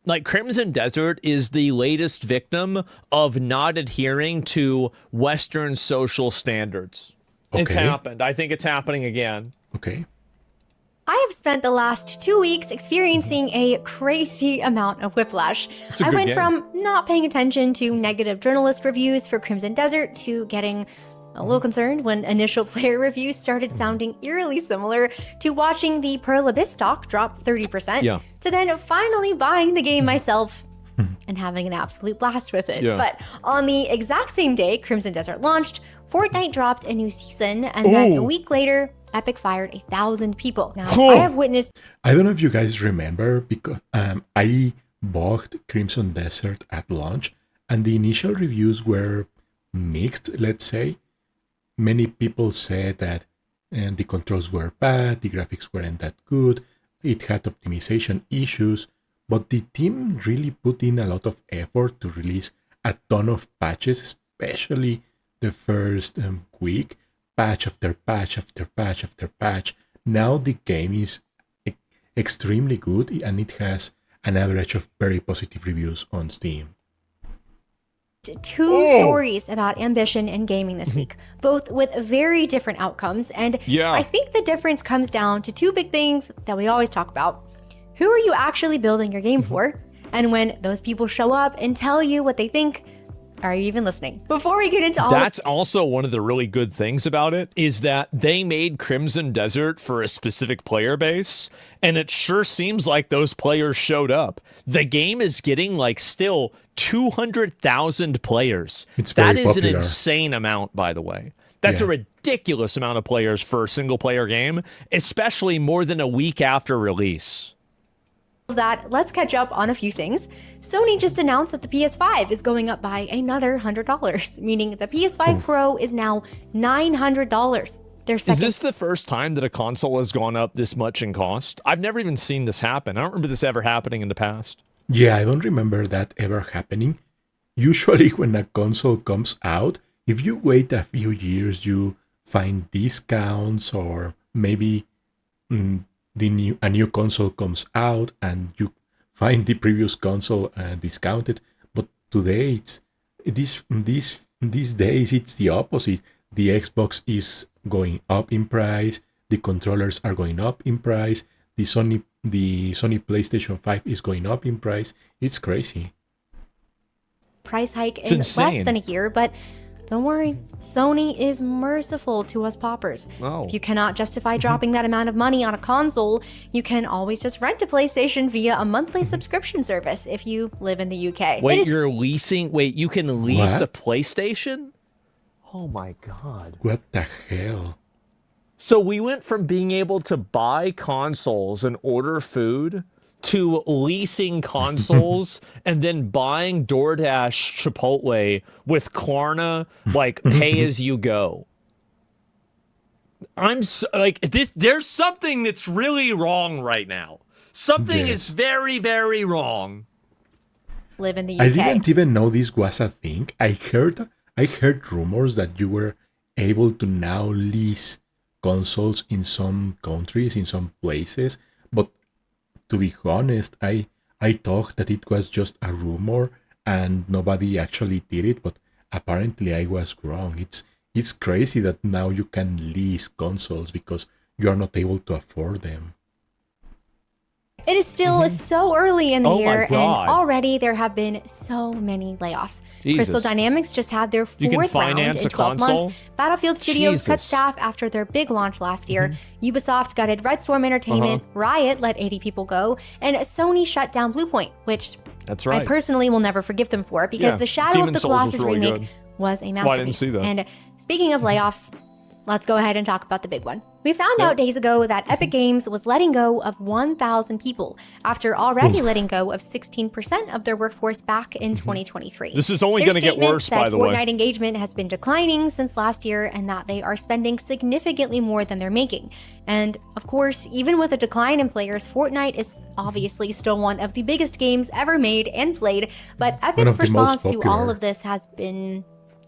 like Crimson Desert is the latest victim of not adhering to Western social standards. Okay. It's happened. I think it's happening again. Okay. I have spent the last 2 weeks experiencing a crazy amount of whiplash. I went from not paying attention to negative journalist reviews for Crimson Desert to getting a little concerned when initial player reviews started sounding eerily similar to watching the Pearl Abyss stock drop 30% to then finally buying the game myself and having an absolute blast with it. But on the exact same day Crimson Desert launched, Fortnite dropped a new season, and then a week later, Epic fired 1,000 people. Now, I have witnessed... I don't know if you guys remember, because I bought Crimson Desert at launch, and the initial reviews were mixed, let's say. Many people said that the controls were bad, the graphics weren't that good, it had optimization issues, but the team really put in a lot of effort to release a ton of patches, especially the first week. Patch after patch after patch after patch. Now the game is extremely good, and it has an average of very positive reviews on Steam. Two stories about ambition in gaming this week, both with very different outcomes, and I think the difference comes down to two big things that we always talk about. Who are you actually building your game for? And when those people show up and tell you what they think, are you even listening? Before we get into all... That's also one of the really good things about it, is that they made Crimson Desert for a specific player base, and it sure seems like those players showed up. The game is getting like still 200,000 players. That is an insane amount, by the way. That's a ridiculous amount of players for a single player game, especially more than a week after release. That, let's catch up on a few things. Sony just announced that the PS5 is going up by another $100, meaning the PS5 Pro is now $900. Is this the first time that a console has gone up this much in cost? I've never even seen this happen. I don't remember this ever happening in the past. Yeah, I don't remember that ever happening. Usually when a console comes out, if you wait a few years, you find discounts, or maybe a new console comes out and you find the previous console discounted. But today, these days, it's the opposite. The Xbox is going up in price. The controllers are going up in price. The Sony PlayStation 5 is going up in price. It's crazy. Price hike in less than a year, but don't worry, Sony is merciful to us paupers. If you cannot justify dropping that amount of money on a console, you can always just rent a PlayStation via a monthly subscription service if you live in the UK. Wait, you can lease a PlayStation? Oh my God. What the hell? So we went from being able to buy consoles and order food to leasing consoles and then buying DoorDash Chipotle with Klarna, like pay as you go. I'm so, like, there's something that's really wrong right now. Something is very, very wrong. Live in the UK. I didn't even know this was a thing. I heard rumors that you were able to now lease consoles in some countries, in some places, but to be honest, I thought that it was just a rumor and nobody actually did it, but apparently I was wrong. It's crazy that now you can lease consoles because you are not able to afford them. It is still so early in the year, and already there have been so many layoffs. Crystal Dynamics just had their fourth round in 12 months. Battlefield Studios cut staff after their big launch last year. Ubisoft gutted Red Storm Entertainment. Riot let 80 people go. And Sony shut down Bluepoint, which I personally will never forgive them for, because the Shadow of the Colossus remake was a masterpiece. I didn't see that. And speaking of layoffs, let's go ahead and talk about the big one. We found out days ago that Epic Games was letting go of 1,000 people after already letting go of 16% of their workforce back in 2023. This is only going to get worse, by the way. Fortnite engagement has been declining since last year, and that they are spending significantly more than they're making. And of course, even with a decline in players, Fortnite is obviously still one of the biggest games ever made and played, but Epic's response to all of this has been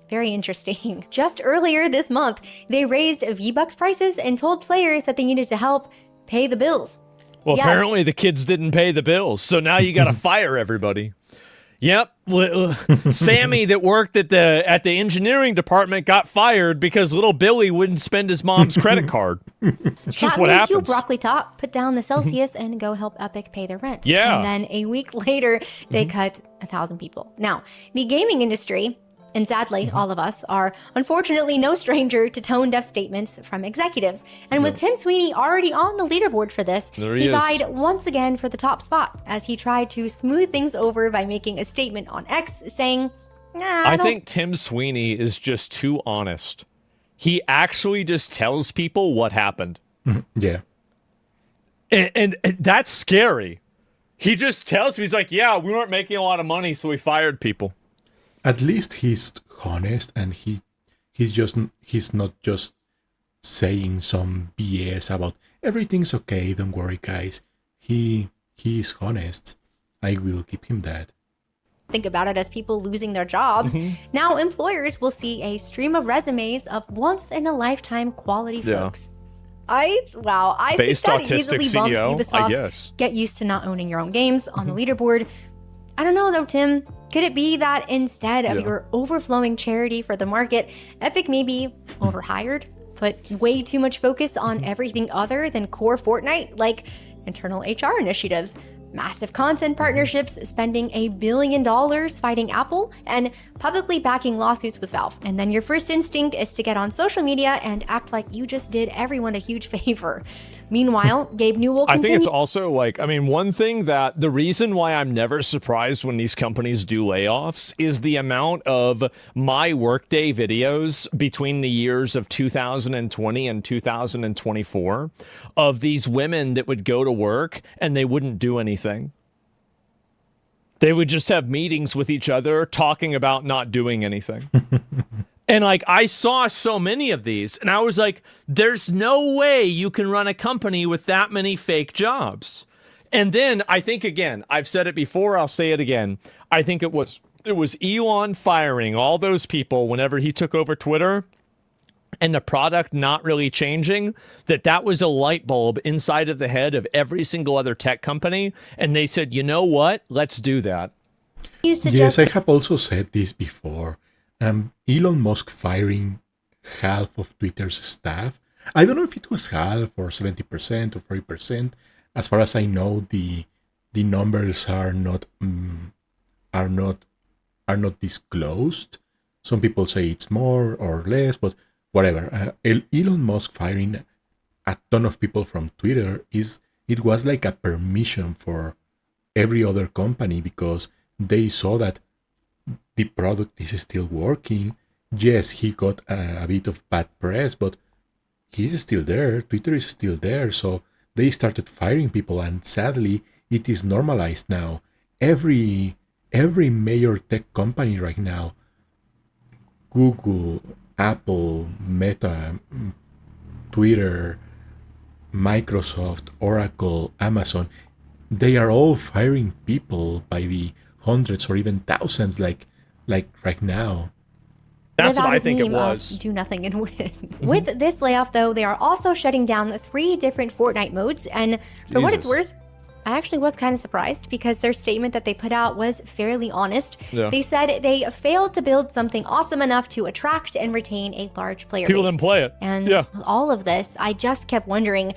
very interesting. Just earlier this month, they raised V-Bucks prices and told players that they needed to help pay the bills. Well, Yes. apparently the kids didn't pay the bills, so now you got to fire everybody. Yep, Sammy that worked at the engineering department got fired because little Billy wouldn't spend his mom's credit card. It's just what That means you, happens. broccoli top, put down the Celsius and go help Epic pay their rent. Yeah. And then a week later, they cut 1,000 people. Now, the gaming industry, and sadly, all of us, are unfortunately no stranger to tone-deaf statements from executives. And with Tim Sweeney already on the leaderboard for this, There he he is. vied once again for the top spot as he tried to smooth things over by making a statement on X saying, nah, I don't think Tim Sweeney is just too honest. He actually just tells people what happened. Yeah. And that's scary. He just tells me, he's like, yeah, we weren't making a lot of money, so we fired people. At least he's honest, and he's not just saying some BS about everything's okay, don't worry guys. He is honest. I will give him that. think about it as people losing their jobs. Now employers will see a stream of resumes of once-in-a-lifetime quality Yeah. folks. I Based think that autistic easily bumps CEO, I Ubisoft's guess. get used to not owning your own games on the leaderboard. I don't know though, Tim. Could it be that instead of Yeah. your overflowing charity for the market, Epic may be overhired, put way too much focus on everything other than core Fortnite, like internal HR initiatives, massive content partnerships, spending $1 billion fighting Apple, and publicly backing lawsuits with Valve. And then your first instinct is to get on social media and act like you just did everyone a huge favor. Meanwhile, Gabe Newell I think continued. it's also like, I mean, one thing that the reason why I'm never surprised when these companies do layoffs is the amount of my workday videos between the years of 2020 and 2024 of these women that would go to work and they wouldn't do anything. They would just have meetings with each other talking about not doing anything. And like, I saw so many of these and I was like, there's no way you can run a company with that many fake jobs. And then I think, again, I've said it before, I'll say it again. I think it was Elon firing all those people whenever he took over Twitter and the product not really changing, that was a light bulb inside of the head of every single other tech company. And they said, you know what? Let's do that. used to Yes, just I have also said this before. Elon Musk firing half of Twitter's staff. I don't know if it was half or 70% or 40%. As far as I know, the numbers are not disclosed. Some people say it's more or less, but whatever. Elon Musk firing a ton of people from Twitter it was like a permission for every other company because they saw that the product is still working. Yes, he got a bit of bad press, but he's still there. Twitter is still there. So they started firing people, and sadly, it is normalized now. Every major tech company right now, Google, Apple, Meta, Twitter, Microsoft, Oracle, Amazon, they are all firing people by the hundreds or even thousands like right now. That's without what I his think it meme of was. do nothing and win. With this layoff, though, they are also shutting down 3 different Fortnite modes. And for what it's Jesus. worth, I actually was kind of surprised because their statement that they put out was fairly honest. Yeah. They said they failed to build something awesome enough to attract and retain a large player People base. didn't play it. And Yeah. with all of this, I just kept wondering,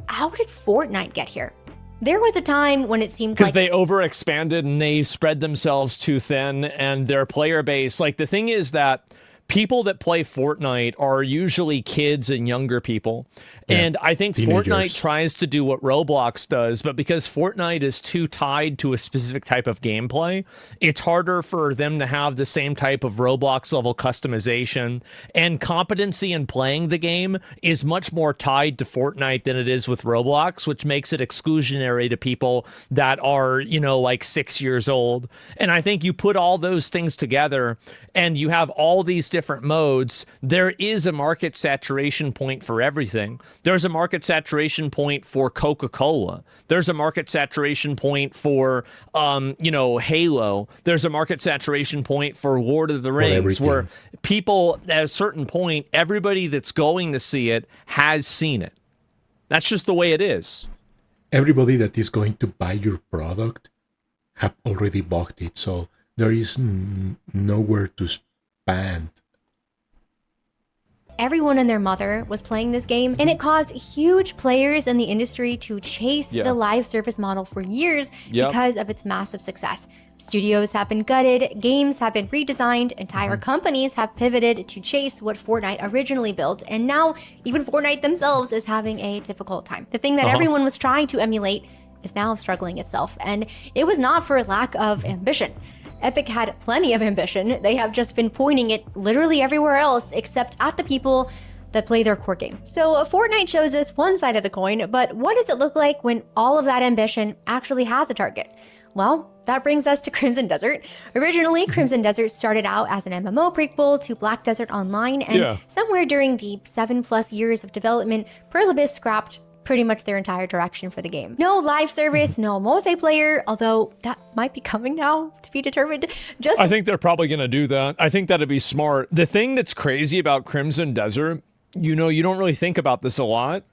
how did Fortnite get here? There was a time when it seemed Because like they overexpanded and they spread themselves too thin, and their player base, like the thing is that people that play Fortnite are usually kids and younger people. Yeah, And I think teenagers. Fortnite tries to do what Roblox does, but because Fortnite is too tied to a specific type of gameplay, it's harder for them to have the same type of Roblox level customization. And competency in playing the game is much more tied to Fortnite than it is with Roblox, which makes it exclusionary to people that are, like 6 years old. And I think you put all those things together and you have all these different modes, there is a market saturation point for everything. There's a market saturation point for Coca-Cola. There's a market saturation point for, Halo. There's a market saturation point for Lord of the Rings, everything. where people at a certain point, everybody that's going to see it has seen it. That's just the way it is. everybody that is going to buy your product have already bought it, so there is nowhere to spend. Everyone and their mother was playing this game, and it caused huge players in the industry to chase the live service model for years because of its massive success. Studios have been gutted, games have been redesigned, entire companies have pivoted to chase what Fortnite originally built, and now even Fortnite themselves is having a difficult time. The thing that everyone was trying to emulate is now struggling itself, and it was not for lack of ambition. Epic had plenty of ambition. They have just been pointing it literally everywhere else except at the people that play their core game. So Fortnite shows us one side of the coin, but what does it look like when all of that ambition actually has a target? Well, that brings us to Crimson Desert. Originally, Crimson Desert started out as an MMO prequel to Black Desert Online, and somewhere during the 7+ years of development, Perlibis scrapped pretty much their entire direction for the game. No live service, no multiplayer, although that might be coming now to be determined. I think they're probably gonna do that. I think that'd be smart. The thing that's crazy about Crimson Desert, you know, you don't really think about this a lot.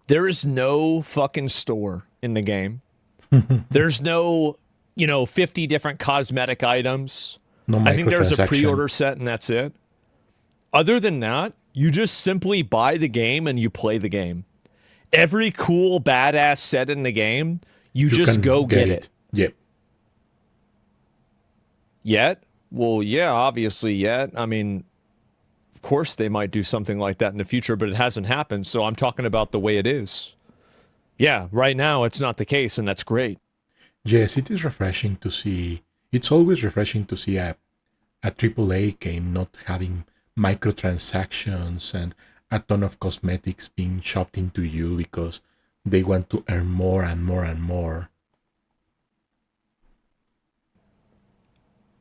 There is no fucking store in the game. There's no, 50 different cosmetic items. No, I think there's a pre-order set and that's it. Other than that, you just simply buy the game and you play the game. Every cool, badass set in the game, you just go get it. Yep. Yet? Well, yeah, obviously yet. I mean, of course they might do something like that in the future, but it hasn't happened, so I'm talking about the way it is. Yeah, right now it's not the case, and that's great. Yes, it is refreshing to see. It's always refreshing to see a AAA game not having microtransactions and a ton of cosmetics being shopped into you because they want to earn more and more and more.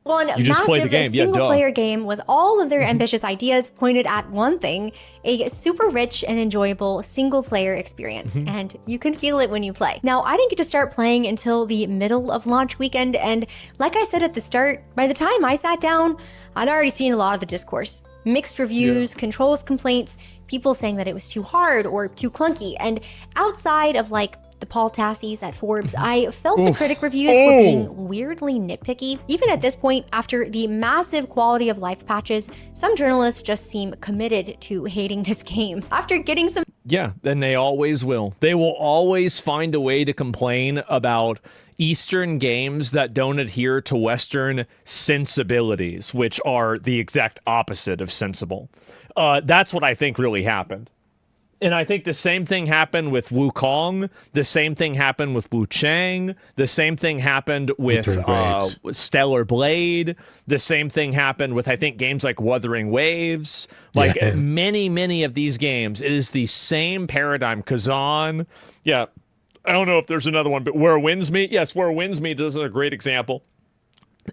Well, a massive single-player game with all of their ambitious ideas pointed at one thing, a super rich and enjoyable single-player experience. And you can feel it when you play. Now, I didn't get to start playing until the middle of launch weekend, and like I said at the start, by the time I sat down, I'd already seen a lot of the discourse. Mixed reviews, controls complaints, people saying that it was too hard or too clunky, and outside of the Paul Tassies at Forbes, I felt the critic reviews were being weirdly nitpicky. Even at this point, after the massive quality of life patches, some journalists just seem committed to hating this game. After getting some... Yeah, then they always will. They will always find a way to complain about Eastern games that don't adhere to Western sensibilities, which are the exact opposite of sensible. That's what I think really happened. And I think the same thing happened with Wukong. The same thing happened with Wu Chang. The same thing happened with Stellar Blade. The same thing happened with, I think, games like Wuthering Waves. Many, many of these games, it is the same paradigm. Kazan. Yeah, I don't know if there's another one, but Where Winds Meet. Yes, Where Winds Meet is a great example.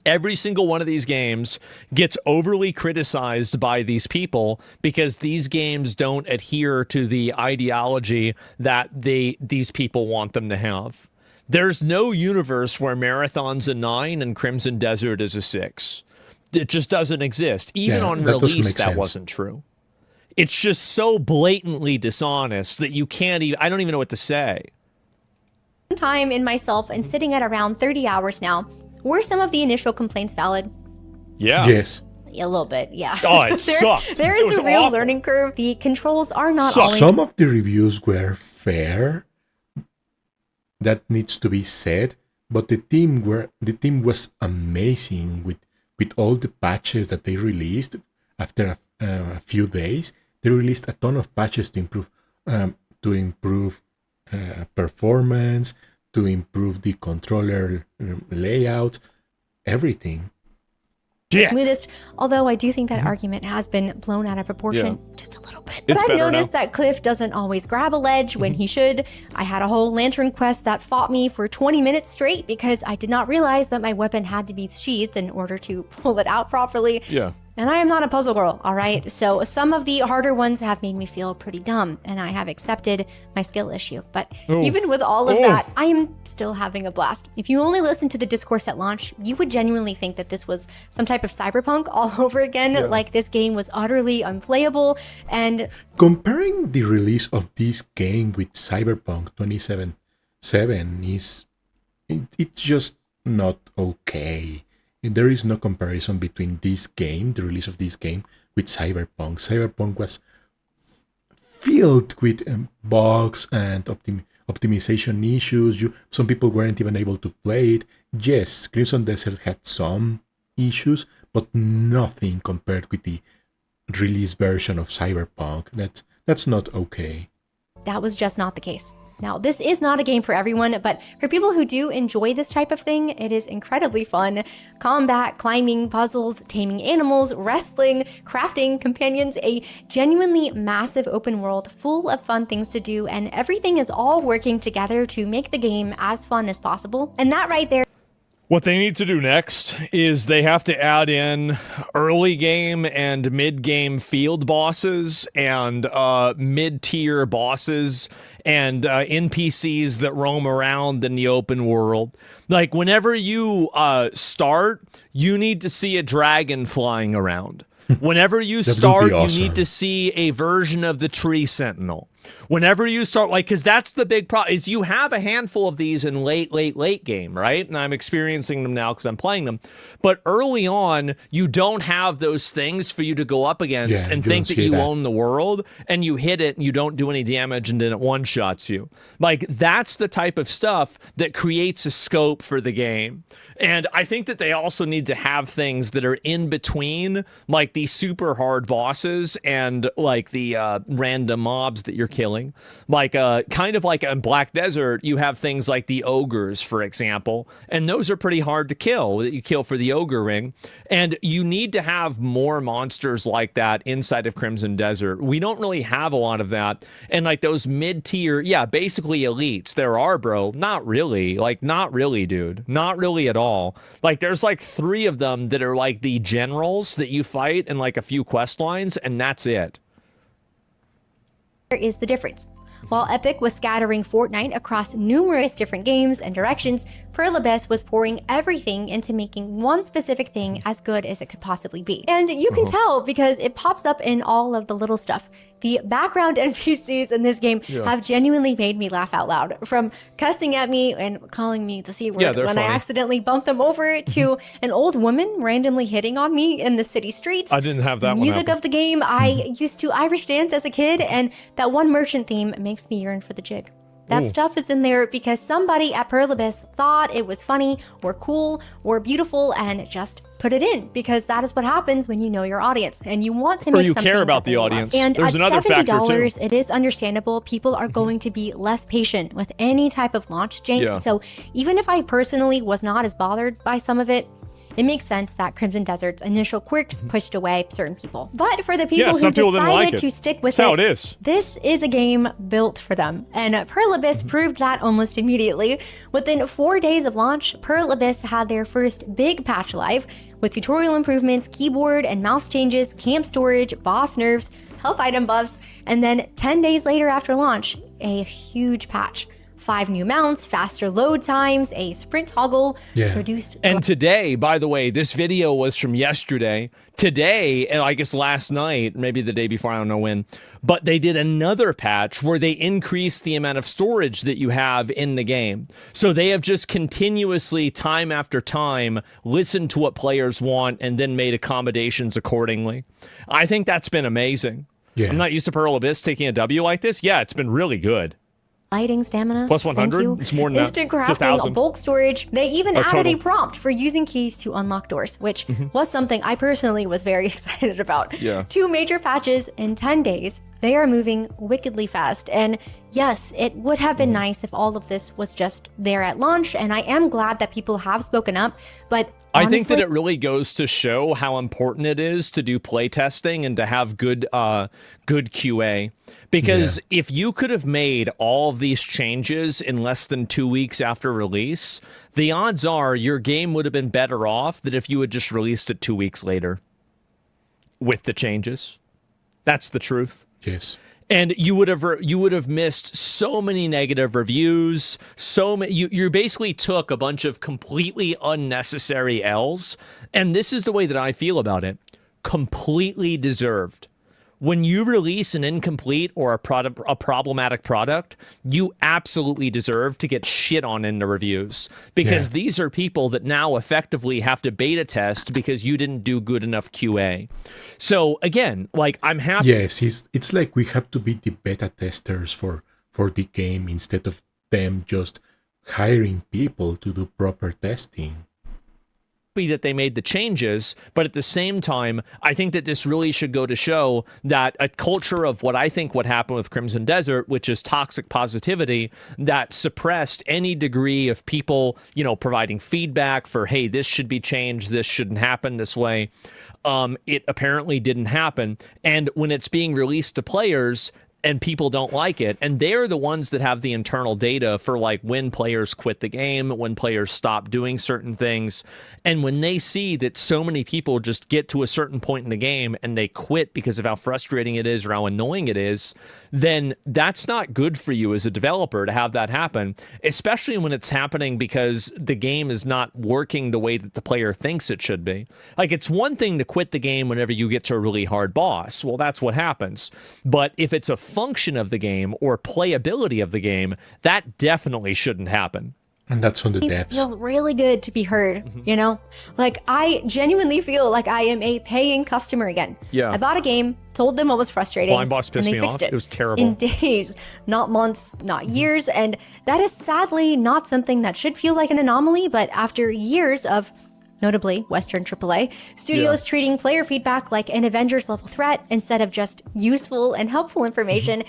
Every single one of these games gets overly criticized by these people because these games don't adhere to the ideology that these people want them to have. There's no universe where Marathon's a 9 and Crimson Desert is a 6. It just doesn't exist. Even on release, that wasn't true. It's just so blatantly dishonest that you can't even, I don't even know what to say. Time in myself and sitting at around 30 hours now. Were some of the initial complaints valid? Yeah. Yes. A little bit, yeah. Oh, it sucked. There is a real learning curve. The controls are not always... Some of the reviews were fair. That needs to be said. But the team was amazing with all the patches that they released after a few days. They released a ton of patches to improve performance, to improve the controller layout, everything. The smoothest, although I do think that argument has been blown out of proportion just a little bit. But I've noticed that Cliff doesn't always grab a ledge when he should. I had a whole lantern quest that fought me for 20 minutes straight because I did not realize that my weapon had to be sheathed in order to pull it out properly. Yeah. And I am not a puzzle girl, all right? So some of the harder ones have made me feel pretty dumb, and I have accepted my skill issue. But even with all of that, I am still having a blast. If you only listened to the discourse at launch, you would genuinely think that this was some type of cyberpunk all over again. Like this game was utterly unplayable. And comparing the release of this game with Cyberpunk 2077 it's just not okay. There is no comparison between this game, the release of this game, with Cyberpunk. Cyberpunk was filled with bugs and optimization issues. Some people weren't even able to play it. Yes, Crimson Desert had some issues, but nothing compared with the release version of Cyberpunk. That's not okay. That was just not the case. Now, this is not a game for everyone, but for people who do enjoy this type of thing, it is incredibly fun. Combat, climbing, puzzles, taming animals, wrestling, crafting, companions, a genuinely massive open world full of fun things to do, and everything is all working together to make the game as fun as possible. And that right there. What they need to do next is they have to add in early game and mid-game field bosses and mid-tier bosses and NPCs that roam around in the open world. Like, whenever you start, you need to see a dragon flying around. Whenever you start, awesome. You need to see a version of the tree sentinel. Whenever you start, like, because that's the big problem, is you have a handful of these in late game, right? And I'm experiencing them now because I'm playing them. But early on, you don't have those things for you to go up against and think that you own the world, and you hit it and you don't do any damage and then it one-shots you. Like, that's the type of stuff that creates a scope for the game. And I think that they also need to have things that are in between, like the super hard bosses and like the random mobs that you're killing. Like kind of like in Black Desert, you have things like the ogres, for example, and those are pretty hard to kill, that you kill for the ogre ring. And you need to have more monsters like that inside of Crimson Desert. We don't really have a lot of that. And like those mid-tier, basically elites. There are, bro. Not really. Like, not really, dude. Not really at all. Like, there's like 3 of them that are like the generals that you fight in like a few quest lines, and that's it. Is the difference. While Epic was scattering Fortnite across numerous different games and directions, Pearl Abyss was pouring everything into making one specific thing as good as it could possibly be. And you can tell because it pops up in all of the little stuff. The background NPCs in this game have genuinely made me laugh out loud. From cussing at me and calling me the C word when I accidentally bumped them over to an old woman randomly hitting on me in the city streets. I didn't have that Music of the game. I used to Irish dance as a kid, and that one merchant theme makes me yearn for the jig. That stuff is in there because somebody at Pearl Abyss thought it was funny or cool or beautiful and just put it in, because that is what happens when you know your audience and you want to make something care about the audience. And there's at another factor $70, too. it is understandable. People are going to be less patient with any type of launch jank. So even if I personally was not as bothered by some of it, it makes sense that Crimson Desert's initial quirks pushed away certain people. But for the people who decided to stick with it, this is a game built for them. And Pearl Abyss proved that almost immediately. Within 4 days of launch, Pearl Abyss had their first big patch live, with tutorial improvements, keyboard and mouse changes, camp storage, boss nerfs, health item buffs, and then 10 days later after launch, a huge patch. 5 new mounts, faster load times, a sprint toggle, reduced... And today, by the way, this video was from yesterday. Today, and I guess last night, maybe the day before, I don't know when, but they did another patch where they increased the amount of storage that you have in the game. So they have just continuously, time after time, listened to what players want and then made accommodations accordingly. I think that's been amazing. I'm not used to Pearl Abyss taking a W like this. Yeah, it's been really good. Lighting, stamina, plus 100. It's more than instant crafting, bulk storage. They even added a prompt for using keys to unlock doors, which was something I personally was very excited about. 2 major patches in 10 days. They are moving wickedly fast. And yes, it would have been nice if all of this was just there at launch. And I am glad that people have spoken up. But honestly, I think that it really goes to show how important it is to do playtesting and to have good QA. Because if you could have made all of these changes in less than 2 weeks after release, the odds are your game would have been better off than if you had just released it 2 weeks later. with the changes. That's the truth. Yes. And you would have missed so many negative reviews. You basically took a bunch of completely unnecessary L's. And this is the way that I feel about it. Completely deserved. When you release an incomplete or a problematic product, you absolutely deserve to get shit on in the reviews, because these are people that now effectively have to beta test because you didn't do good enough QA. So again, like, I'm happy. Yes, it's like we have to be the beta testers for the game instead of them just hiring people to do proper testing. That they made the changes, but at the same time, I think that this really should go to show that a culture of what happened with Crimson Desert, which is toxic positivity, that suppressed any degree of people, providing feedback for, hey, this should be changed, this shouldn't happen this way. It apparently didn't happen. And when it's being released to players and people don't like it, and they're the ones that have the internal data for like when players quit the game, when players stop doing certain things, and when they see that so many people just get to a certain point in the game and they quit because of how frustrating it is or how annoying it is, then that's not good for you as a developer to have that happen, especially when it's happening because the game is not working the way that the player thinks it should be. Like, it's one thing to quit the game whenever you get to a really hard boss. Well, that's what happens. But if it's a function of the game or playability of the game, that definitely shouldn't happen. And that's on the depths. It feels really good to be heard, Like, I genuinely feel like I am a paying customer again. Yeah. I bought a game, told them what was frustrating, Flying Boss pissed and they me fixed off. It was terrible. in days, not months, not years. And that is sadly not something that should feel like an anomaly, but after years of, notably Western AAA, studios treating player feedback like an Avengers level threat instead of just useful and helpful information,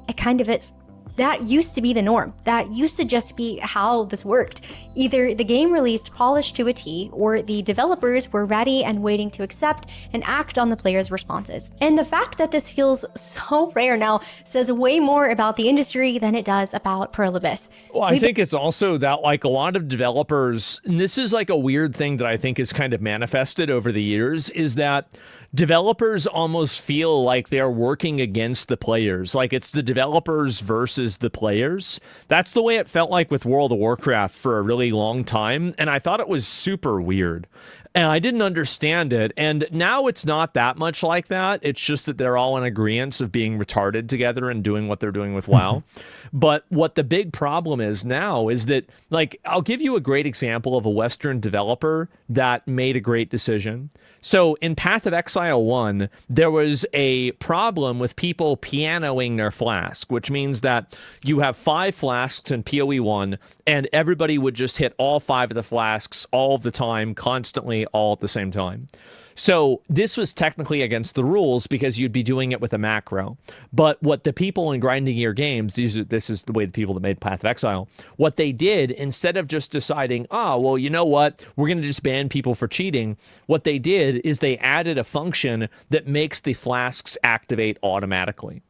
it kind of is. That used to be the norm. That used to just be how this worked. Either the game released polished to a T, or the developers were ready and waiting to accept and act on the players' responses. And the fact that this feels so rare now says way more about the industry than it does about Pearl Abyss. Well, I think it's also that, like, a lot of developers, and this is like a weird thing that I think is kind of manifested over the years, is that developers almost feel like they're working against the players. Like, it's the developers versus the players. That's the way it felt like with World of Warcraft for a really long time. And I thought it was super weird. And I didn't understand it. And now it's not that much like that. It's just that they're all in agreement of being retarded together and doing what they're doing with WoW. But what the big problem is now is that, like, I'll give you a great example of a Western developer that made a great decision. So in Path of Exile 1, there was a problem with people pianoing their flask, which means that you have 5 flasks in PoE 1, and everybody would just hit all 5 of the flasks all of the time, constantly, all at the same time. So this was technically against the rules because you'd be doing it with a macro. But what the people in Grinding Gear Games, this is the way the people that made Path of Exile, what they did, instead of just deciding, well, you know what, we're going to just ban people for cheating, what they did is they added a function that makes the flasks activate automatically.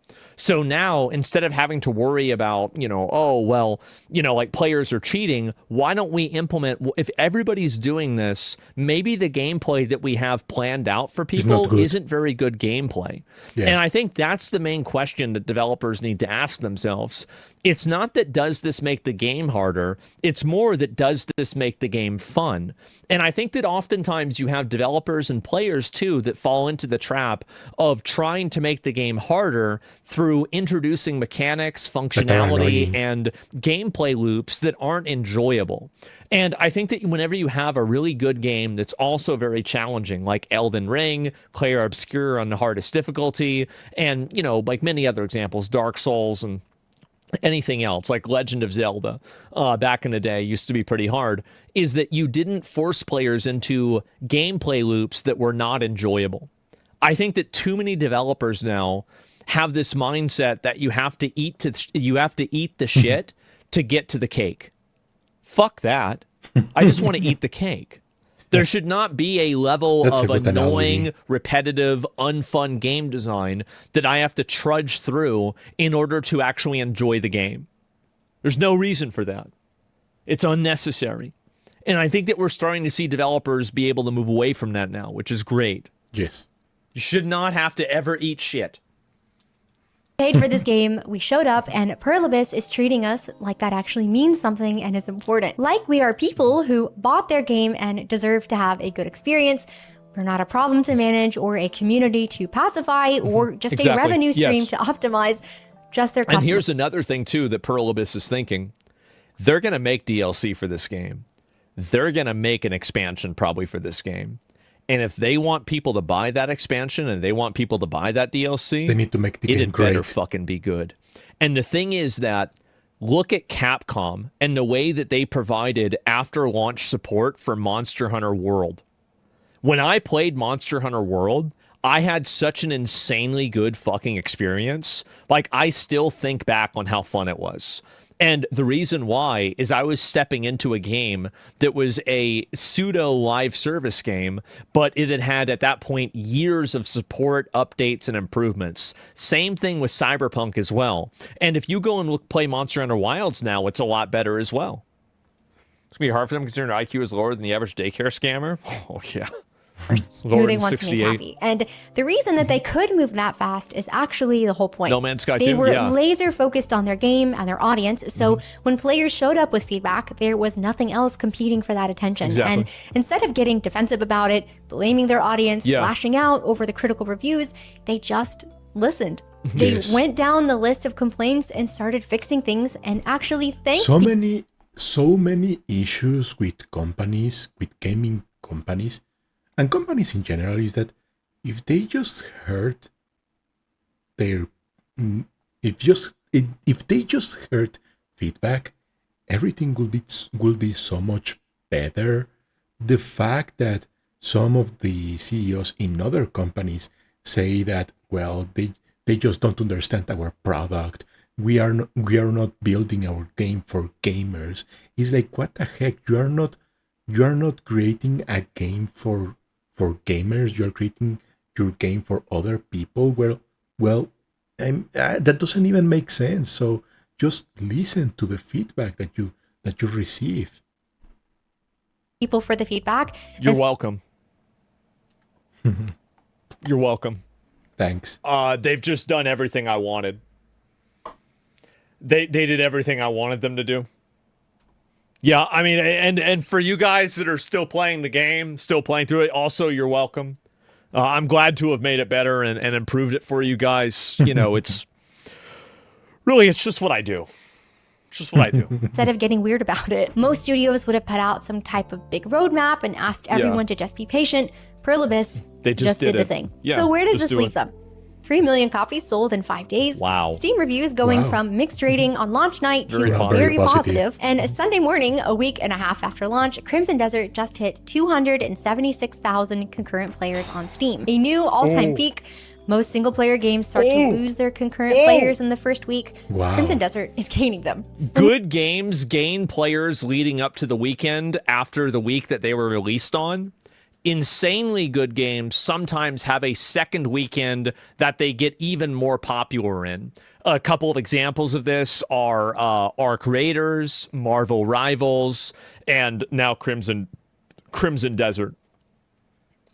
So now, instead of having to worry about, like players are cheating, why don't we implement, if everybody's doing this, maybe the gameplay that we have planned out for people isn't very good gameplay. Yeah. And I think that's the main question that developers need to ask themselves. It's not that does this make the game harder, it's more that does this make the game fun. And I think that oftentimes you have developers and players too that fall into the trap of trying to make the game harder through introducing mechanics, functionality, and gameplay loops that aren't enjoyable. And I think that whenever you have a really good game that's also very challenging, like Elden Ring, Clair Obscur on the hardest difficulty, and, like many other examples, Dark Souls and anything else, like Legend of Zelda, back in the day used to be pretty hard, is that you didn't force players into gameplay loops that were not enjoyable. I think that too many developers now have this mindset that you have to eat the shit to get to the cake. Fuck that. I just want to eat the cake. There should not be a level of annoying, repetitive, unfun game design that I have to trudge through in order to actually enjoy the game. There's no reason for that. It's unnecessary. And I think that we're starting to see developers be able to move away from that now, which is great. Yes. You should not have to ever eat shit. Paid for this game, we showed up, and Perlibis is treating us like that actually means something and is important. Like we are people who bought their game and deserve to have a good experience. We're not a problem to manage or a community to pacify or just a revenue stream to optimize, just their customers. And here's another thing too that Perlibis is thinking. They're going to make DLC for this game. They're going to make an expansion probably for this game. And if they want people to buy that expansion and they want people to buy that DLC, they need to make the game great. It better fucking be good. And the thing is that look at Capcom and the way that they provided after launch support for Monster Hunter World. When I played Monster Hunter World, I had such an insanely good fucking experience. Like, I still think back on how fun it was. And the reason why is I was stepping into a game that was a pseudo live service game, but it had had at that point years of support, updates, and improvements. Same thing with Cyberpunk as well. And if you go and play Monster Hunter Wilds now, it's a lot better as well. It's going to be hard for them considering their IQ is lower than the average daycare scammer. Oh, yeah. Who they want to make happy. And the reason that they could move that fast is actually the whole point. No Man's Sky 2, they were laser focused on their game and their audience. So when players showed up with feedback, there was nothing else competing for that attention. Exactly. And instead of getting defensive about it, blaming their audience, lashing out over the critical reviews, they just listened. They went down the list of complaints and started fixing things and actually thanked so many issues with companies, with gaming companies, and companies in general, is that if they just heard if they just heard feedback, everything will be so much better. The fact that some of the CEOs in other companies say that, well, they just don't understand our product. We are not building our game for gamers. It's like, what the heck? You are not creating a game for gamers. You're creating your game for other people. Well, that doesn't even make sense. So just listen to the feedback that you receive. People for the feedback. You're welcome. You're welcome. Thanks. They've just done everything I wanted. They did everything I wanted them to do. Yeah, I mean, and for you guys that are still playing the game, still playing through it, also, you're welcome. I'm glad to have made it better and improved it for you guys. You know, it's just what I do. It's just what I do. Instead of getting weird about it, most studios would have put out some type of big roadmap and asked everyone to just be patient. Perlibis just did the thing. Yeah, so where does this leave them? 3 million copies sold in 5 days. Wow. Steam reviews going from mixed rating on launch night to very positive. And Sunday morning, a week and a half after launch, Crimson Desert just hit 276,000 concurrent players on Steam. A new all-time peak. Most single-player games start to lose their concurrent players in the first week. Wow. Crimson Desert is gaining them. Good games gain players leading up to the weekend after the week that they were released on. Insanely good games sometimes have a second weekend that they get even more popular in. A couple of examples of this are Arc Raiders, Marvel Rivals, and now Crimson Desert.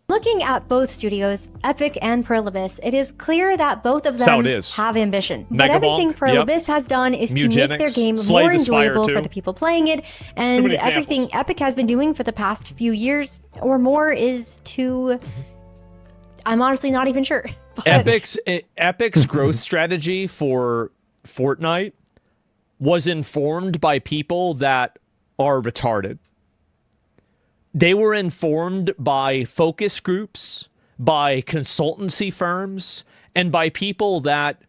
Looking at both studios, Epic and Perlibis, it is clear that both of them have ambition. But everything Perlibis has done is to make their game more enjoyable for the people playing it, and everything Epic has been doing for the past few years or more is to... I'm honestly not even sure. Epic's growth strategy for Fortnite was informed by people that are retarded. They were informed by focus groups, by consultancy firms, and by people that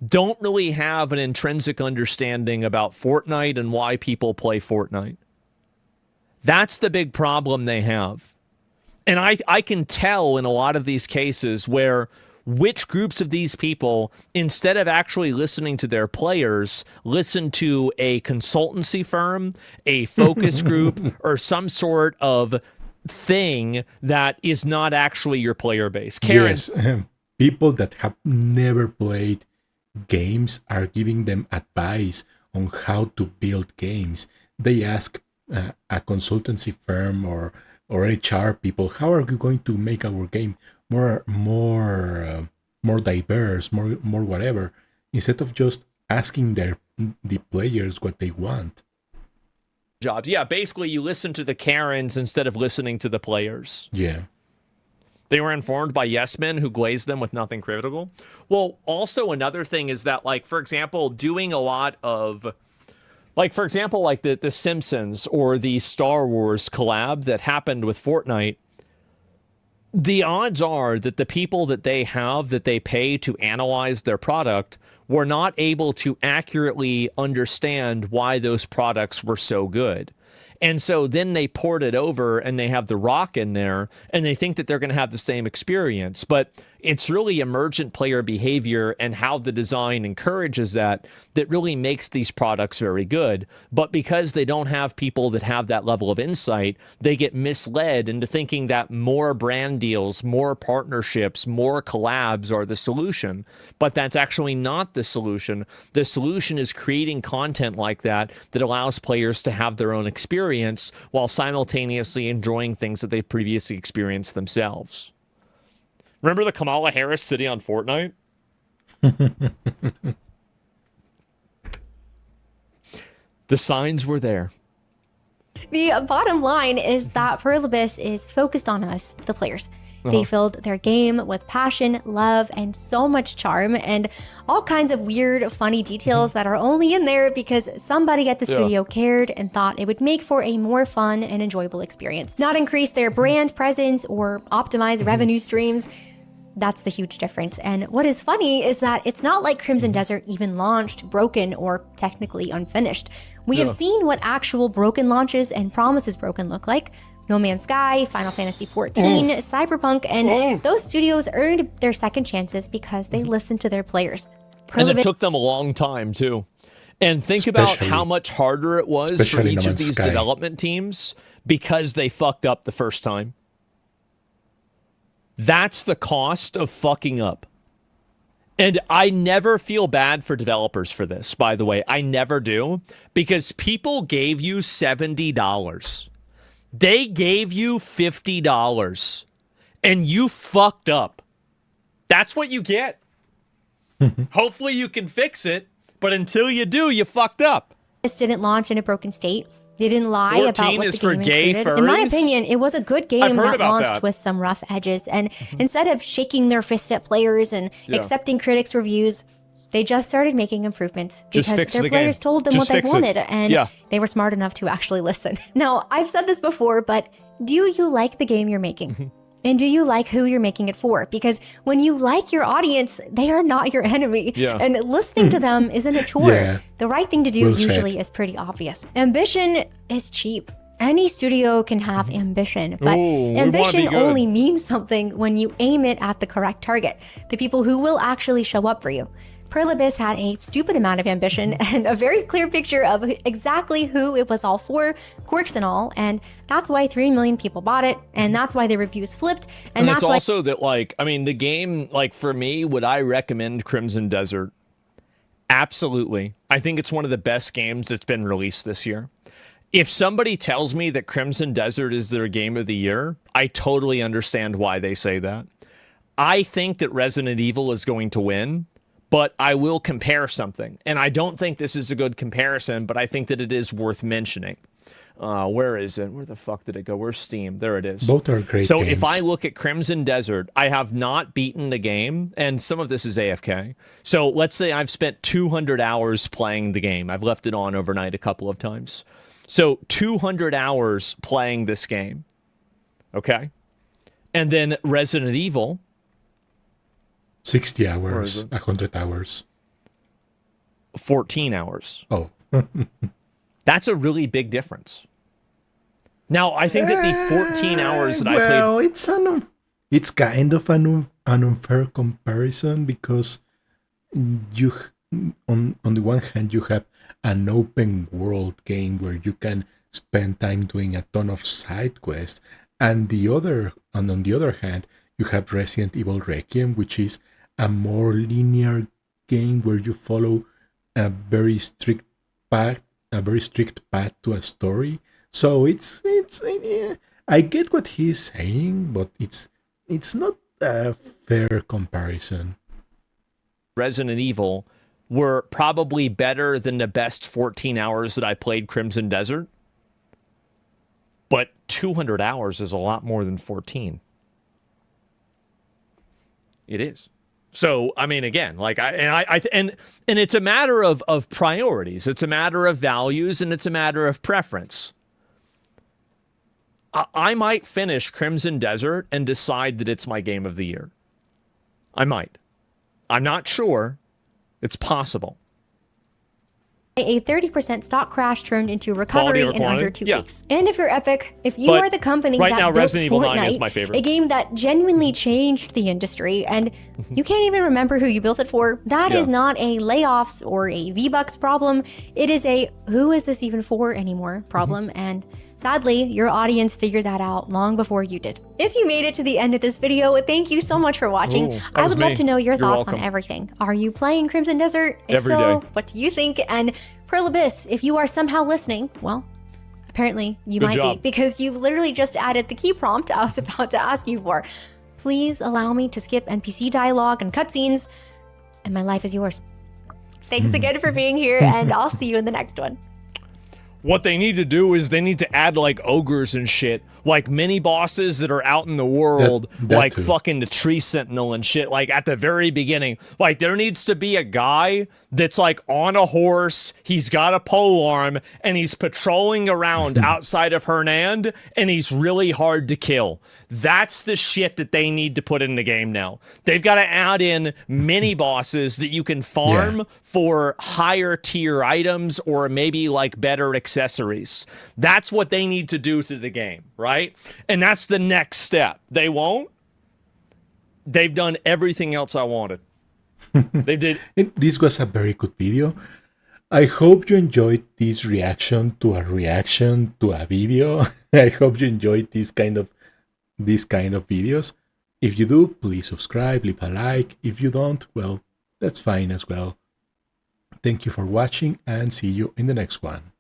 don't really have an intrinsic understanding about Fortnite and why people play Fortnite. That's the big problem they have. And I can tell in a lot of these cases which groups of these people, instead of actually listening to their players, listen to a consultancy firm, a focus group, or some sort of thing that is not actually your player base. Karen. Yes, people that have never played games are giving them advice on how to build games. They ask a consultancy firm or HR people, how are you going to make our game more diverse, more whatever, instead of just asking the players what they want. Jobs. Yeah, basically you listen to the Karens instead of listening to the players. Yeah. They were informed by yes men who glazed them with nothing critical. Well, also another thing is that, like, for example, doing a lot of, like, for example, like the Simpsons or the Star Wars collab that happened with Fortnite, the odds are that the people that they have that they pay to analyze their product were not able to accurately understand why those products were so good. And so then they port it over and they have The Rock in there and they think that they're going to have the same experience. But it's really emergent player behavior and how the design encourages that really makes these products very good. But because they don't have people that have that level of insight, they get misled into thinking that more brand deals, more partnerships, more collabs are the solution. But that's actually not the solution. The solution is creating content like that allows players to have their own experience while simultaneously enjoying things that they've previously experienced themselves. Remember the Kamala Harris city on Fortnite? The signs were there. The bottom line is that Pluribus is focused on us, the players. They filled their game with passion, love, and so much charm, and all kinds of weird, funny details that are only in there because somebody at the studio cared and thought it would make for a more fun and enjoyable experience. Not increase their brand presence or optimize revenue streams. That's the huge difference. And what is funny is that it's not like Crimson Desert even launched broken or technically unfinished. We have seen what actual broken launches and promises broken look like. No Man's Sky, Final Fantasy XIV, Cyberpunk, and those studios earned their second chances because they listened to their players. And it took them a long time, too. And think about how much harder it was for each of these development teams because they fucked up the first time. That's the cost of fucking up. And I never feel bad for developers for this, by the way. I never do. Because people gave you $70. They gave you $50. And you fucked up. That's what you get. Hopefully you can fix it. But until you do, you fucked up. This didn't launch in a broken state. They didn't lie about what the game included. Furries? In my opinion, it was a good game that launched with some rough edges. And instead of shaking their fist at players and accepting critics' reviews, they just started making improvements because their players told them what they wanted. And they were smart enough to actually listen. Now, I've said this before, but do you like the game you're making? And do you like who you're making it for? Because when you like your audience, they are not your enemy. And listening to them isn't a chore. The right thing to do usually is pretty obvious. Ambition is cheap. Any studio can have ambition, but ambition only means something when you aim it at the correct target, the people who will actually show up for you. Pluribus had a stupid amount of ambition and a very clear picture of exactly who it was all for, quirks and all, and that's why 3 million people bought it, and that's why the reviews flipped, and that's it's also that, like, I mean, the game, like, for me, would I recommend Crimson Desert? Absolutely. I think it's one of the best games that's been released this year. If somebody tells me that Crimson Desert is their game of the year, I totally understand why they say that. I think that Resident Evil is going to win, but I will compare something. And I don't think this is a good comparison, but I think that it is worth mentioning. Where is it? Where the fuck did it go? Where's Steam? There it is. Both are great So games. if I look at Crimson Desert, I have not beaten the game, and some of this is AFK. So let's say I've spent 200 hours playing the game. I've left it on overnight a couple of times. So 200 hours playing this game. Okay? And then Resident Evil... 60 hours, 100 hours. 14 hours. Oh. That's a really big difference. Now, I think that the 14 hours that I played... Well, it's kind of an unfair comparison because you, on the one hand, you have an open world game where you can spend time doing a ton of side quests, and on the other hand, you have Resident Evil Requiem, which is a more linear game where you follow a very strict path to a story. So it's I get what he's saying, but it's not a fair comparison. Resident Evil were probably better than the best 14 hours that I played Crimson Desert. But 200 hours is a lot more than 14. It is. So, I mean, again, like and it's a matter of priorities. It's a matter of values, and it's a matter of preference. I might finish Crimson Desert and decide that it's my game of the year. I might. I'm not sure. It's possible. A 30% stock crash turned into recovery in under 2 weeks. And if you're Epic, if you are the company right that now, built Resident Evil 9 Fortnite, is my favorite. a game that genuinely changed the industry, and you can't even remember who you built it for, that is not a layoffs or a V-Bucks problem. It is a who is this even for anymore problem, and sadly, your audience figured that out long before you did. If you made it to the end of this video, thank you so much for watching. I would love to know your thoughts on everything. Are you playing Crimson Desert? If so, what do you think? And Pearl Abyss, if you are somehow listening, well, apparently you might be, because you've literally just added the key prompt I was about to ask you for. Please allow me to skip NPC dialogue and cutscenes, and my life is yours. Thanks again for being here, and I'll see you in the next one. What they need to do is they need to add like ogres and shit, like mini bosses that are out in the world, like fucking the tree sentinel and shit, like at the very beginning. Like there needs to be a guy that's like on a horse, he's got a pole arm, and he's patrolling around outside of Hernand, and he's really hard to kill. That's the shit that they need to put in the game now. They've got to add in mini bosses that you can farm for higher tier items or maybe like better accessories. That's what they need to do through the game, right? And that's the next step. They won't. They've done everything else I wanted. They did. This was a very good video. I hope you enjoyed this reaction to a video. I hope you enjoyed this kind of videos. If you do, please subscribe, leave a like. If you don't, well, that's fine as well. Thank you for watching, and see you in the next one.